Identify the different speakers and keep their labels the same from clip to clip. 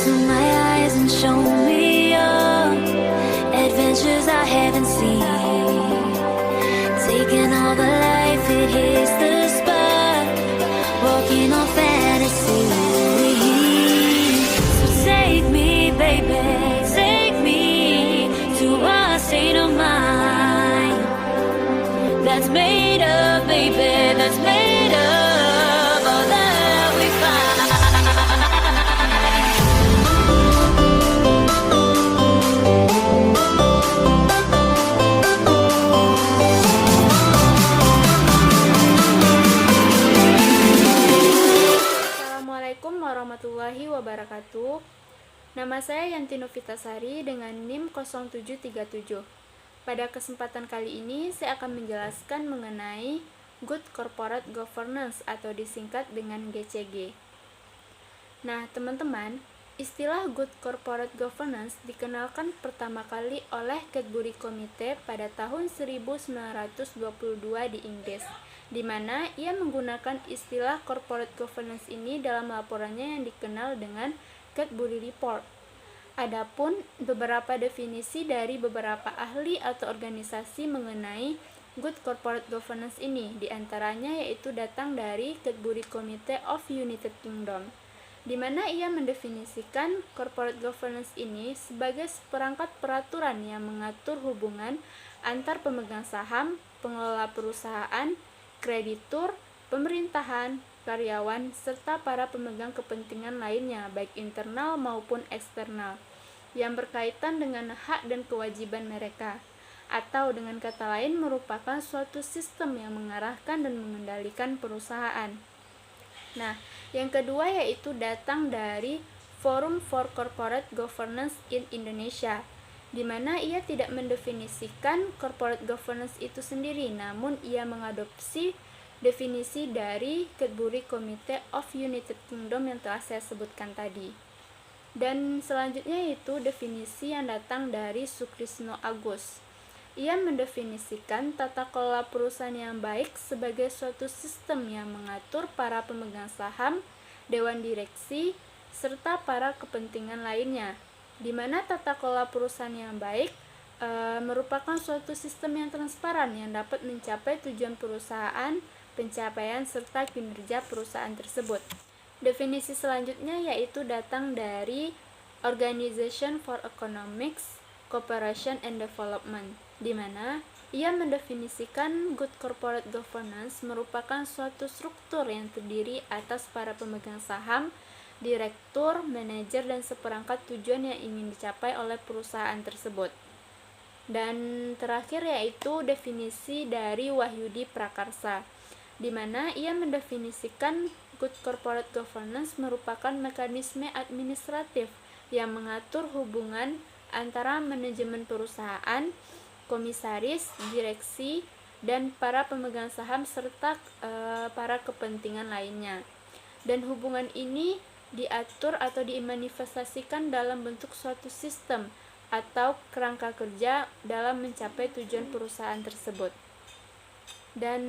Speaker 1: to my eyes and show me your adventures I haven't seen. Taking all the life, it hits the spot. Walking on fantasy. So take me, baby, take me to a state of mind that's made of, baby, that's made of all that we find.
Speaker 2: Assalamualaikum warahmatullahi wabarakatuh. Nama saya Yanti Novitasari dengan NIM 0737. Pada kesempatan kali ini saya akan menjelaskan mengenai Good Corporate Governance atau disingkat dengan GCG. Nah, teman-teman, istilah Good Corporate Governance dikenalkan pertama kali oleh Cadbury Committee pada tahun 1922 di Inggris, di mana ia menggunakan istilah corporate governance ini dalam laporannya yang dikenal dengan Cadbury Report. Adapun beberapa definisi dari beberapa ahli atau organisasi mengenai Good Corporate Governance ini, diantaranya yaitu datang dari Cadbury Committee of United Kingdom, di mana ia mendefinisikan corporate governance ini sebagai seperangkat peraturan yang mengatur hubungan antar pemegang saham, pengelola perusahaan, kreditur, pemerintahan, karyawan, serta para pemegang kepentingan lainnya, baik internal maupun eksternal, yang berkaitan dengan hak dan kewajiban mereka, atau dengan kata lain merupakan suatu sistem yang mengarahkan dan mengendalikan perusahaan. Nah, yang kedua yaitu datang dari Forum for Corporate Governance in Indonesia, di mana ia tidak mendefinisikan corporate governance itu sendiri, namun ia mengadopsi definisi dari Cadbury Committee of United Kingdom yang telah saya sebutkan tadi. Dan selanjutnya yaitu definisi yang datang dari Sukrisno Agus. Ia mendefinisikan tata kelola perusahaan yang baik sebagai suatu sistem yang mengatur para pemegang saham, dewan direksi, serta para kepentingan lainnya, di mana tata kelola perusahaan yang baik merupakan suatu sistem yang transparan yang dapat mencapai tujuan perusahaan, pencapaian, serta kinerja perusahaan tersebut. Definisi selanjutnya yaitu datang dari Organization for Economics, Cooperation and Development, di mana ia mendefinisikan Good Corporate Governance merupakan suatu struktur yang terdiri atas para pemegang saham, direktur, manajer, dan seperangkat tujuan yang ingin dicapai oleh perusahaan tersebut. Dan terakhir yaitu definisi dari Wahyudi Prakarsa, di mana ia mendefinisikan Good Corporate Governance merupakan mekanisme administratif yang mengatur hubungan antara manajemen perusahaan, komisaris, direksi, dan para pemegang saham serta para kepentingan lainnya. Dan hubungan ini diatur atau dimanifestasikan dalam bentuk suatu sistem atau kerangka kerja dalam mencapai tujuan perusahaan tersebut. Dan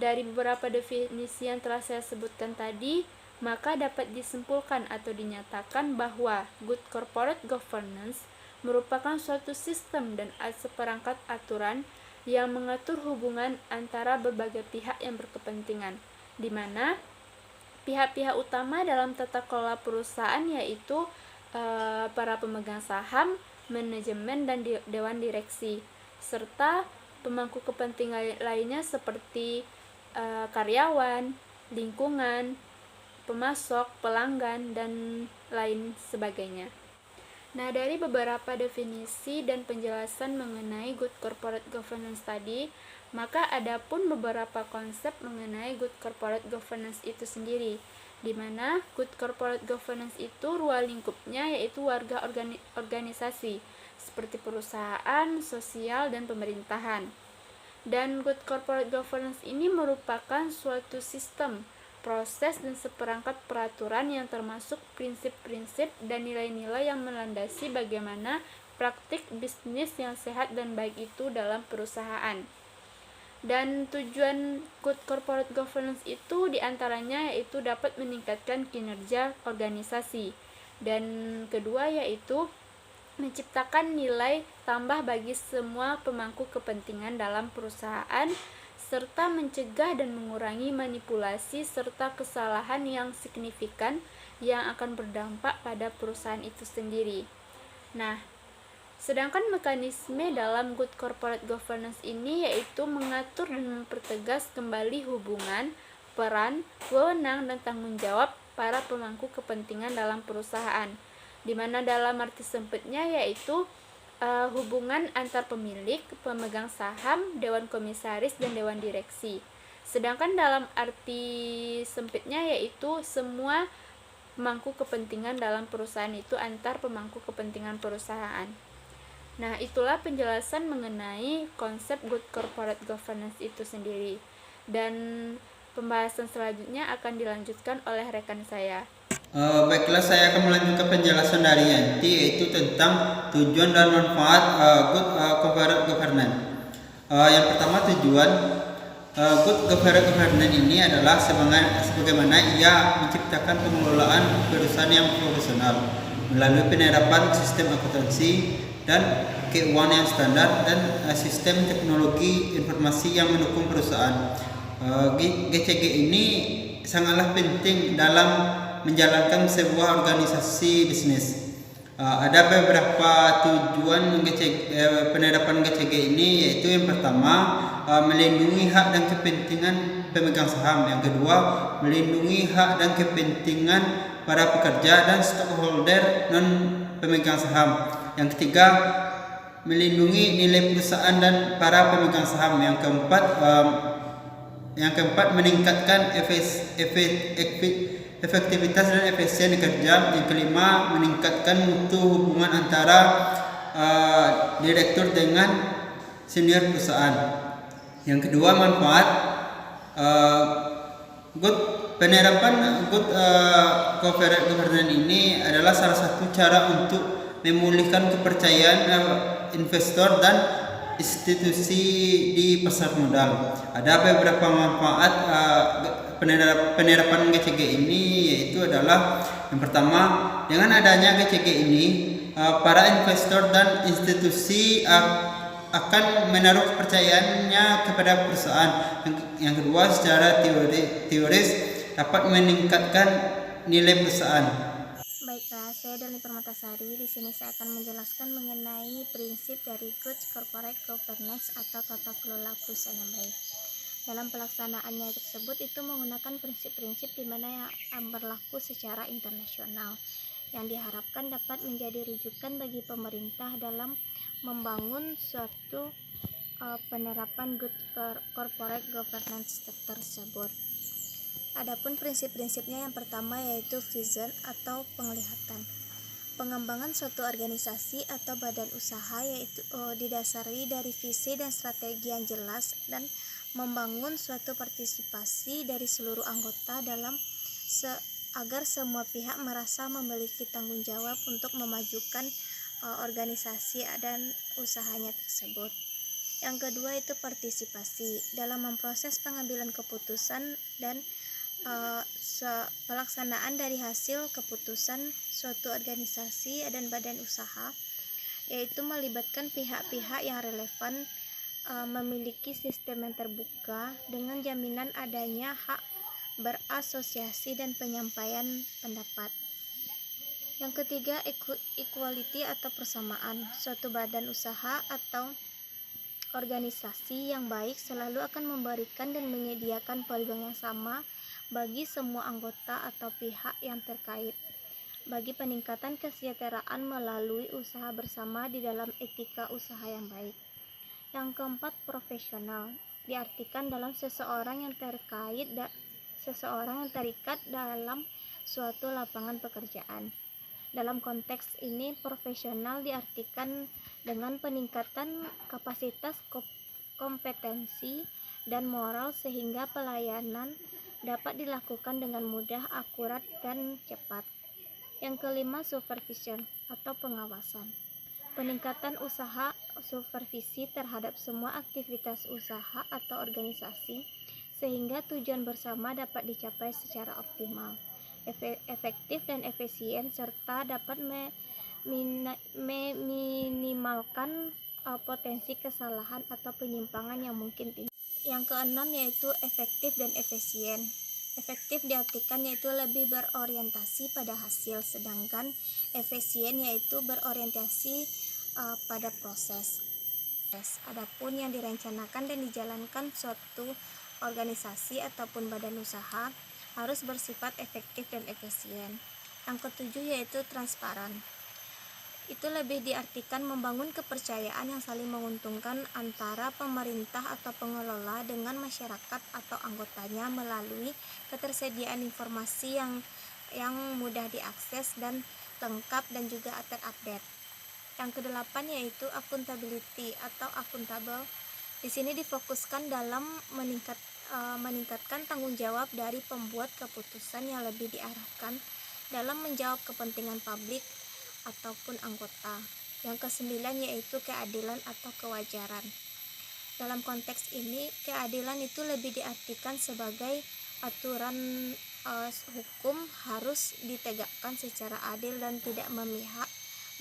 Speaker 2: dari beberapa definisi yang telah saya sebutkan tadi, maka dapat disimpulkan atau dinyatakan bahwa Good Corporate Governance merupakan suatu sistem dan seperangkat aturan yang mengatur hubungan antara berbagai pihak yang berkepentingan, di mana pihak-pihak utama dalam tata kelola perusahaan yaitu para pemegang saham, manajemen, dan dewan direksi, serta pemangku kepentingan lainnya seperti karyawan, lingkungan, pemasok, pelanggan, dan lain sebagainya. Nah, dari beberapa definisi dan penjelasan mengenai Good Corporate Governance tadi, maka ada pun beberapa konsep mengenai Good Corporate Governance itu sendiri, di mana Good Corporate Governance itu ruang lingkupnya yaitu warga organisasi, seperti perusahaan, sosial, dan pemerintahan. Dan Good Corporate Governance ini merupakan suatu sistem, proses, dan seperangkat peraturan yang termasuk prinsip-prinsip dan nilai-nilai yang melandasi bagaimana praktik bisnis yang sehat dan baik itu dalam perusahaan. Dan tujuan Good Corporate Governance itu diantaranya yaitu dapat meningkatkan kinerja organisasi, Dan kedua yaitu menciptakan nilai tambah bagi semua pemangku kepentingan dalam perusahaan, serta mencegah dan mengurangi manipulasi serta kesalahan yang signifikan yang akan berdampak pada perusahaan itu sendiri. Nah, sedangkan mekanisme dalam good corporate governance ini yaitu mengatur dan mempertegas kembali hubungan, peran, wewenang, dan tanggung jawab para pemangku kepentingan dalam perusahaan, di mana dalam arti sempitnya yaitu hubungan antar pemilik, pemegang saham, dewan komisaris, dan dewan direksi. Sedangkan dalam arti sempitnya yaitu semua pemangku kepentingan dalam perusahaan itu antar pemangku kepentingan perusahaan. Nah, itulah penjelasan mengenai konsep good corporate governance itu sendiri. Dan pembahasan selanjutnya akan dilanjutkan oleh rekan saya.
Speaker 3: Baiklah, saya akan melanjutkan penjelasan dari Yanti, yaitu tentang tujuan dan manfaat good corporate governance. Yang pertama, tujuan good corporate governance ini adalah sebagaimana ia menciptakan pengelolaan perusahaan yang profesional melalui penerapan sistem akuntansi dan keuangan yang standar dan sistem teknologi informasi yang mendukung perusahaan. GCG ini sangatlah penting dalam menjalankan sebuah organisasi bisnis. Ada beberapa tujuan penerapan GCG ini, yaitu yang pertama melindungi hak dan kepentingan pemegang saham, yang kedua melindungi hak dan kepentingan para pekerja dan stakeholder non pemegang saham, yang ketiga melindungi nilai perusahaan dan para pemegang saham, yang keempat meningkatkan efektivitas dan efisien kerja, yang kelima meningkatkan mutu hubungan antara direktur dengan senior perusahaan, yang kedua manfaat penerapan good corporate governance ini adalah salah satu cara untuk memulihkan kepercayaan investor dan institusi di pasar modal. Ada beberapa manfaat penerapan GCG ini, yaitu adalah yang pertama, dengan adanya GCG ini para investor dan institusi akan menaruh kepercayaannya kepada perusahaan. Yang kedua, secara teoris dapat meningkatkan nilai perusahaan.
Speaker 4: Baiklah, saya Deli Permatasari. Di sini saya akan menjelaskan mengenai prinsip dari good corporate governance atau tata kelola perusahaan yang baik. Dalam pelaksanaannya tersebut itu menggunakan prinsip-prinsip di mana yang berlaku secara internasional, yang diharapkan dapat menjadi rujukan bagi pemerintah dalam membangun suatu penerapan good corporate governance tersebut. Adapun prinsip-prinsipnya, yang pertama yaitu vision atau penglihatan. Pengembangan suatu organisasi atau badan usaha yaitu didasari dari visi dan strategi yang jelas dan membangun suatu partisipasi dari seluruh anggota dalam agar semua pihak merasa memiliki tanggung jawab untuk memajukan organisasi dan usahanya tersebut. Yang kedua itu partisipasi dalam memproses pengambilan keputusan dan pelaksanaan dari hasil keputusan suatu organisasi dan badan usaha, yaitu melibatkan pihak-pihak yang relevan, memiliki sistem yang terbuka dengan jaminan adanya hak berasosiasi dan penyampaian pendapat. Yang ketiga, equality atau persamaan. Suatu badan usaha atau organisasi yang baik selalu akan memberikan dan menyediakan peluang yang sama bagi semua anggota atau pihak yang terkait, bagi peningkatan kesejahteraan melalui usaha bersama di dalam etika usaha yang baik. Yang keempat, profesional, diartikan dalam seseorang yang terikat dalam suatu lapangan pekerjaan. Dalam konteks ini, profesional diartikan dengan peningkatan kapasitas, kompetensi, dan moral sehingga pelayanan dapat dilakukan dengan mudah, akurat, dan cepat. Yang kelima, supervision atau pengawasan. Peningkatan usaha supervisi terhadap semua aktivitas usaha atau organisasi sehingga tujuan bersama dapat dicapai secara optimal. efektif dan efisien, serta dapat meminimalkan potensi kesalahan atau penyimpangan yang mungkin timbul. Yang keenam yaitu efektif dan efisien. Efektif diartikan yaitu lebih berorientasi pada hasil, sedangkan efisien yaitu berorientasi pada proses. Adapun yang direncanakan dan dijalankan suatu organisasi ataupun badan usaha harus bersifat efektif dan efisien. Yang ketujuh yaitu transparan. Itu lebih diartikan membangun kepercayaan yang saling menguntungkan antara pemerintah atau pengelola dengan masyarakat atau anggotanya melalui ketersediaan informasi yang mudah diakses dan lengkap dan juga terupdate. Yang kedelapan yaitu accountability atau akuntabel. Di sini difokuskan dalam meningkatkan tanggung jawab dari pembuat keputusan yang lebih diarahkan dalam menjawab kepentingan publik ataupun anggota. Yang kesembilan yaitu keadilan atau kewajaran. Dalam konteks ini, keadilan itu lebih diartikan sebagai aturan hukum harus ditegakkan secara adil dan tidak memihak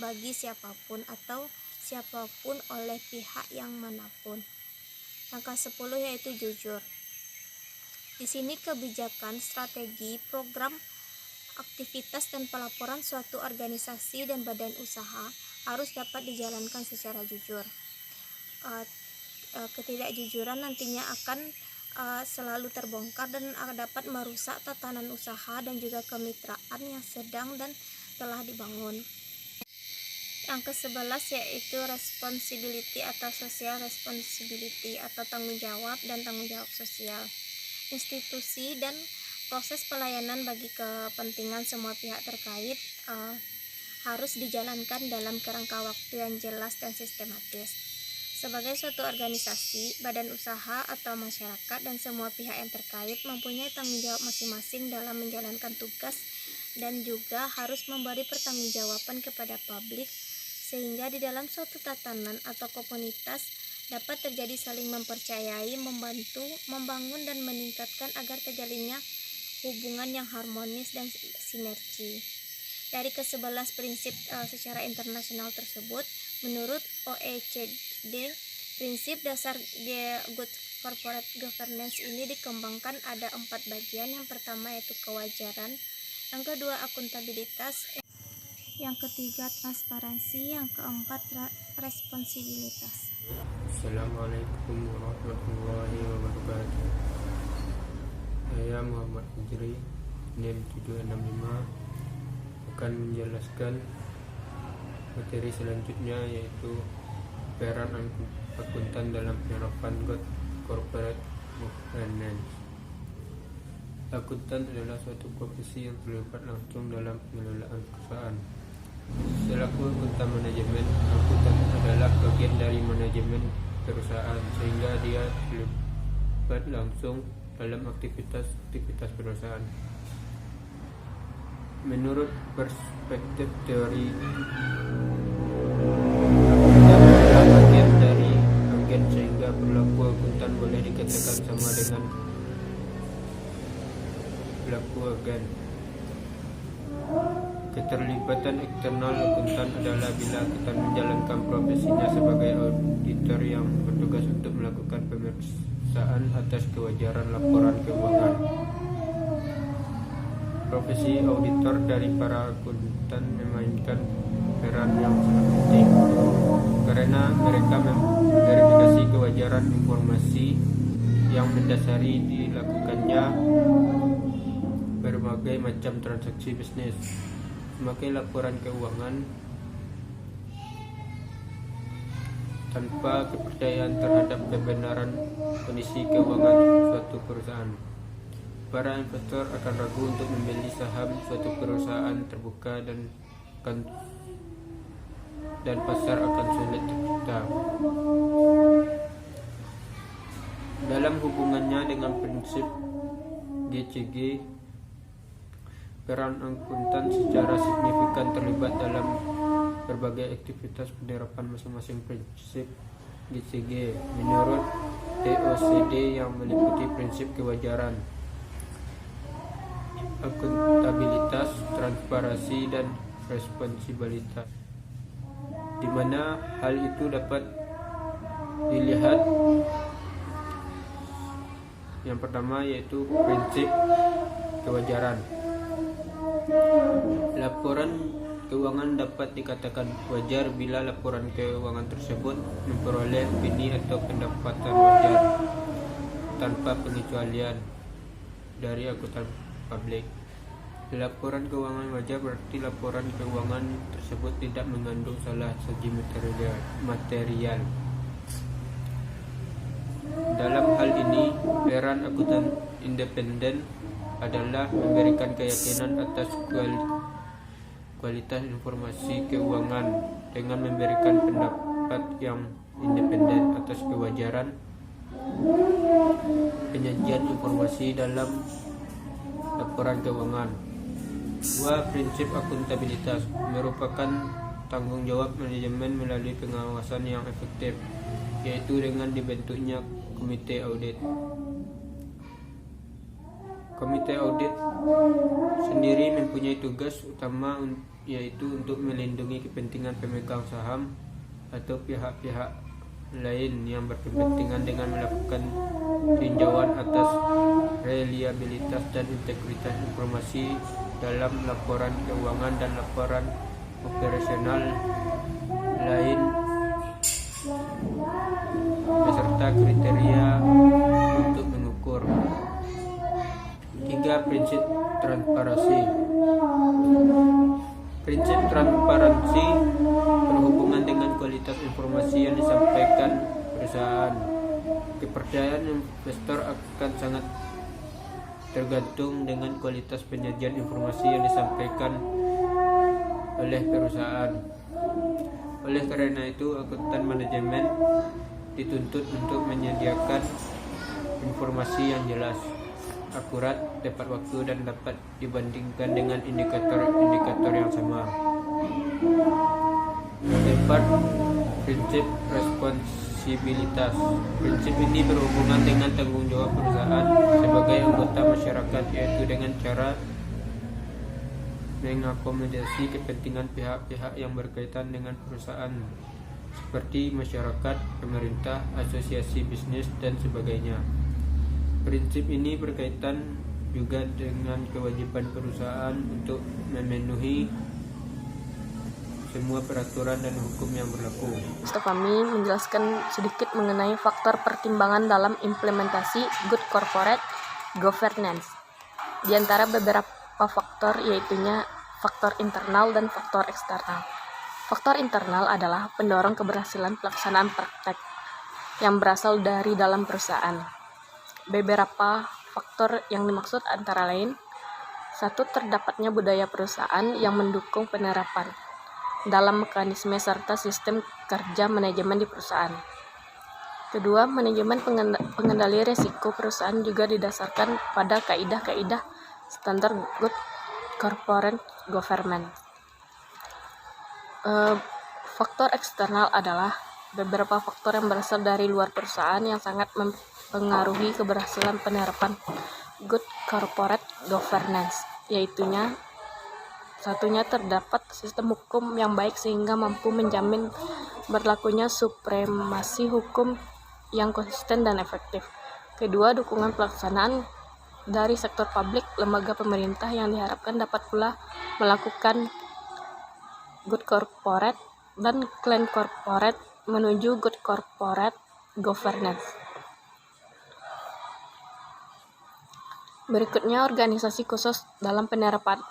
Speaker 4: bagi siapapun atau siapapun oleh pihak yang manapun. Yang ke-10 yaitu jujur. Di sini kebijakan, strategi, program, aktivitas dan pelaporan suatu organisasi dan badan usaha harus dapat dijalankan secara jujur. Ketidakjujuran nantinya akan selalu terbongkar dan dapat merusak tatanan usaha dan juga kemitraan yang sedang dan telah dibangun. Yang ke-11 yaitu responsibility atau social responsibility atau tanggung jawab dan tanggung jawab sosial. Institusi dan proses pelayanan bagi kepentingan semua pihak terkait harus dijalankan dalam kerangka waktu yang jelas dan sistematis. Sebagai suatu organisasi, badan usaha atau masyarakat dan semua pihak yang terkait mempunyai tanggung jawab masing-masing dalam menjalankan tugas dan juga harus memberi pertanggungjawaban kepada publik sehingga di dalam suatu tatanan atau komunitas dapat terjadi saling mempercayai, membantu, membangun dan meningkatkan agar terjalinnya hubungan yang harmonis dan sinergi. Dari ke-11 prinsip secara internasional tersebut, menurut OECD, prinsip dasar good corporate governance ini dikembangkan ada 4 bagian. Yang pertama yaitu kewajaran, yang kedua akuntabilitas, yang ketiga transparansi, yang keempat responsibilitas.
Speaker 5: Assalamualaikum warahmatullahi wabarakatuh. Saya Muhammad Fajri, NIM 765, akan menjelaskan materi selanjutnya yaitu peran akuntan dalam penerapan good corporate governance. Akuntan adalah suatu profesi yang terlibat langsung dalam pengelolaan perusahaan. Selaku akuntan manajemen, akuntan adalah bagian dari manajemen perusahaan sehingga dia terlibat langsung dalam aktivitas perusahaan. Menurut perspektif teori, akuntan adalah bagian dari agen sehingga perilaku akuntan boleh dikatakan sama dengan perilaku agen. Keterlibatan eksternal akuntan adalah bila akuntan menjalankan profesinya sebagai auditor yang bertugas untuk melakukan pemeriksaan atas kewajaran laporan keuangan. Profesi auditor dari para akuntan memainkan peran yang sangat penting karena mereka memverifikasi kewajaran informasi yang mendasari dilakukannya berbagai macam transaksi bisnis. Memakai laporan keuangan tanpa kepercayaan terhadap kebenaran kondisi keuangan suatu perusahaan, para investor akan ragu untuk membeli saham suatu perusahaan terbuka dan pasar akan sulit tercipta. Dalam hubungannya dengan prinsip GCG, peran akuntan secara signifikan terlibat dalam berbagai aktivitas penerapan masing-masing prinsip GCG menurut OECD yang meliputi prinsip kewajaran. akuntabilitas, transparansi, dan responsibilitas, di mana hal itu dapat dilihat. Yang pertama yaitu prinsip kewajaran. Laporan keuangan dapat dikatakan wajar bila laporan keuangan tersebut memperoleh opini atau pendapatan wajar tanpa pengecualian dari akuntan publik. Laporan keuangan wajar berarti laporan keuangan tersebut tidak mengandung salah segi material. Dalam hal ini, peran akuntan independen adalah memberikan keyakinan atas kualitas informasi keuangan dengan memberikan pendapat yang independen atas kewajaran penyajian informasi dalam laporan keuangan. 2. Prinsip akuntabilitas merupakan tanggung jawab manajemen melalui pengawasan yang efektif, yaitu dengan dibentuknya komite audit. Komite audit sendiri mempunyai tugas utama yaitu untuk melindungi kepentingan pemegang saham atau pihak-pihak lain yang berkepentingan dengan melakukan tinjauan atas reliabilitas dan integritas informasi dalam laporan keuangan dan laporan operasional lain beserta kriteria untuk mengukur. 3. Prinsip transparansi. Prinsip transparansi berhubungan dengan kualitas informasi yang disampaikan perusahaan. Kepercayaan investor akan sangat tergantung dengan kualitas penyajian informasi yang disampaikan oleh perusahaan. Oleh karena itu, akuntan manajemen dituntut untuk menyediakan informasi yang jelas, akurat, tepat waktu, dan dapat dibandingkan dengan indikator-indikator yang sama. 4. Prinsip responsibilitas. Prinsip ini berhubungan dengan tanggung jawab perusahaan sebagai anggota masyarakat, yaitu dengan cara mengakomodasi kepentingan pihak-pihak yang berkaitan dengan perusahaan seperti masyarakat, pemerintah, asosiasi bisnis, dan sebagainya. Prinsip ini berkaitan juga dengan kewajiban perusahaan untuk memenuhi semua peraturan dan hukum yang berlaku.
Speaker 6: Kami menjelaskan sedikit mengenai faktor pertimbangan dalam implementasi Good Corporate Governance. Di antara beberapa faktor yaitunya faktor internal dan faktor eksternal. Faktor internal adalah pendorong keberhasilan pelaksanaan praktek yang berasal dari dalam perusahaan. Beberapa faktor yang dimaksud antara lain: 1. Terdapatnya budaya perusahaan yang mendukung penerapan dalam mekanisme serta sistem kerja manajemen di perusahaan. 2. Manajemen pengendali risiko perusahaan juga didasarkan pada kaidah-kaidah standar Good Corporate Governance. Faktor eksternal adalah beberapa faktor yang berasal dari luar perusahaan yang sangat mempengaruhi keberhasilan penerapan Good Corporate Governance, yaitunya satunya terdapat sistem hukum yang baik sehingga mampu menjamin berlakunya supremasi hukum yang konsisten dan efektif. Kedua, dukungan pelaksanaan dari sektor publik, lembaga pemerintah yang diharapkan dapat pula melakukan Good Corporate dan Clean Corporate menuju Good Corporate Governance. Berikutnya, organisasi khusus dalam penerapan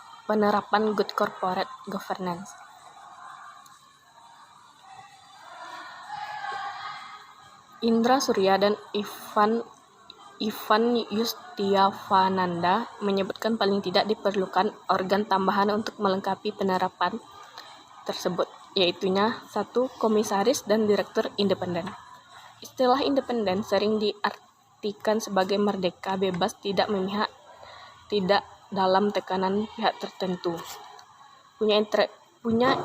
Speaker 6: Good Corporate Governance. Indra Surya dan Ivan Yustiavananda menyebutkan paling tidak diperlukan organ tambahan untuk melengkapi penerapan tersebut, yaitunya 1. Komisaris dan direktur independen. Istilah independen sering diartikan sebagai merdeka, bebas, tidak memihak, tidak dalam tekanan pihak tertentu, punya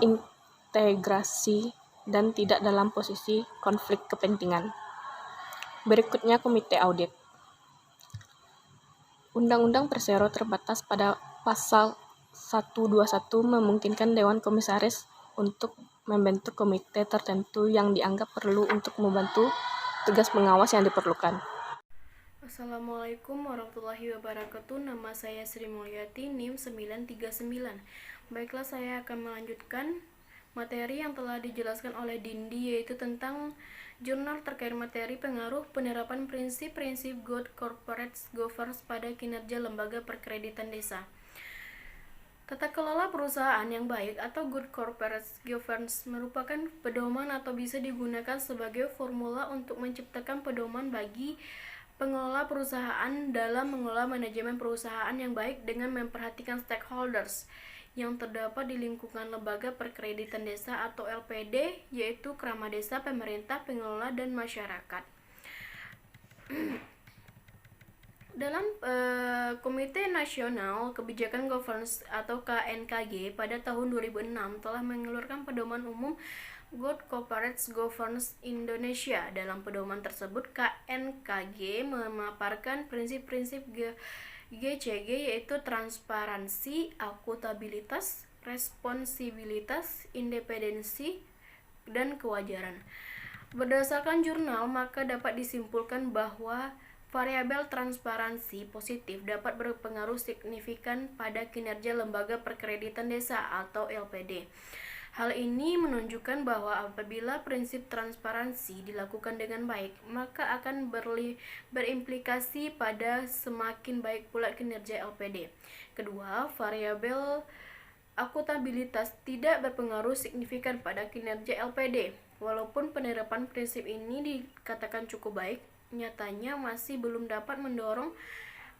Speaker 6: integrasi, dan tidak dalam posisi konflik kepentingan. Berikutnya, komite audit. Undang-Undang Persero terbatas pada Pasal 121 memungkinkan Dewan Komisaris untuk membentuk komite tertentu yang dianggap perlu untuk membantu tugas pengawas yang diperlukan.
Speaker 2: Assalamualaikum warahmatullahi wabarakatuh. Nama saya Sri Mulyati, NIM 939. Baiklah, saya akan melanjutkan materi yang telah dijelaskan oleh Dindi, yaitu tentang jurnal terkait materi pengaruh penerapan prinsip-prinsip Good Corporate Governance pada kinerja lembaga perkreditan desa. Tata kelola perusahaan yang baik atau Good Corporate Governance merupakan pedoman atau bisa digunakan sebagai formula untuk menciptakan pedoman bagi pengelola perusahaan dalam mengelola manajemen perusahaan yang baik dengan memperhatikan stakeholders yang terdapat di lingkungan lembaga perkreditan desa atau LPD, yaitu kerama desa, pemerintah, pengelola, dan masyarakat. Dalam Komite Nasional Kebijakan Governance atau KNKG pada tahun 2006 telah mengeluarkan pedoman umum Good Corporate Governance Indonesia. Dalam pedoman tersebut, KNKG memaparkan prinsip-prinsip GCG, yaitu transparansi, akuntabilitas, responsibilitas, independensi, dan kewajaran. Berdasarkan jurnal, maka dapat disimpulkan bahwa variabel transparansi positif dapat berpengaruh signifikan pada kinerja lembaga perkreditan desa atau LPD. Hal ini menunjukkan bahwa apabila prinsip transparansi dilakukan dengan baik, maka akan berimplikasi pada semakin baik pula kinerja LPD. Kedua, variabel akuntabilitas tidak berpengaruh signifikan pada kinerja LPD. Walaupun penerapan prinsip ini dikatakan cukup baik, nyatanya masih belum dapat mendorong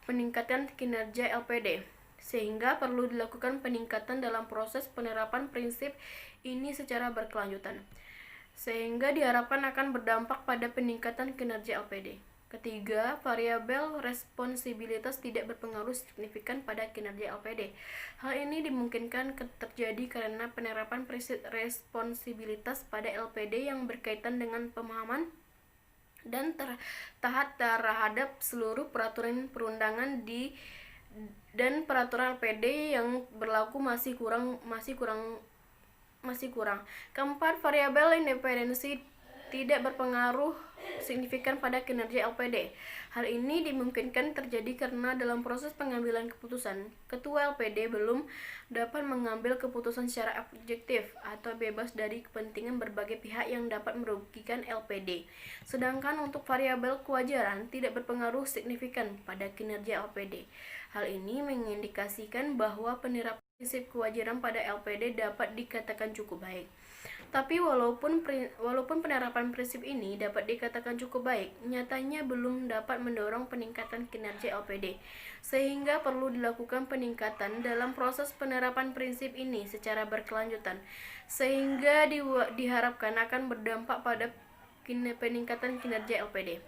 Speaker 2: peningkatan kinerja LPD, sehingga perlu dilakukan peningkatan dalam proses penerapan prinsip ini secara berkelanjutan, sehingga diharapkan akan berdampak pada peningkatan kinerja LPD. Ketiga, variabel responsibilitas tidak berpengaruh signifikan pada kinerja LPD. Hal ini dimungkinkan terjadi karena penerapan prinsip responsibilitas pada LPD yang berkaitan dengan pemahaman dan taat terhadap seluruh peraturan perundangan dan peraturan LPD yang berlaku masih kurang. Keempat, variabel independensi tidak berpengaruh signifikan pada kinerja LPD. Hal ini dimungkinkan terjadi karena dalam proses pengambilan keputusan, ketua LPD belum dapat mengambil keputusan secara objektif atau bebas dari kepentingan berbagai pihak yang dapat merugikan LPD. Sedangkan untuk variabel kewajaran tidak berpengaruh signifikan pada kinerja LPD. Hal ini mengindikasikan bahwa penerapan prinsip kewajaran pada LPD dapat dikatakan cukup baik. Tapi walaupun penerapan prinsip ini dapat dikatakan cukup baik, nyatanya belum dapat mendorong peningkatan kinerja LPD, sehingga perlu dilakukan peningkatan dalam proses penerapan prinsip ini secara berkelanjutan, sehingga diharapkan akan berdampak pada peningkatan kinerja LPD.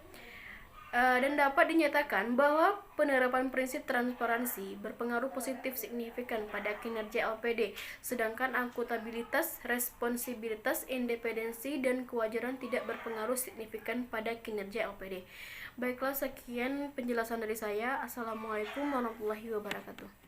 Speaker 2: Dan dapat dinyatakan bahwa penerapan prinsip transparansi berpengaruh positif signifikan pada kinerja LPD, sedangkan akuntabilitas, responsibilitas, independensi, dan kewajaran tidak berpengaruh signifikan pada kinerja LPD. Baiklah, sekian penjelasan dari saya. Assalamualaikum warahmatullahi wabarakatuh.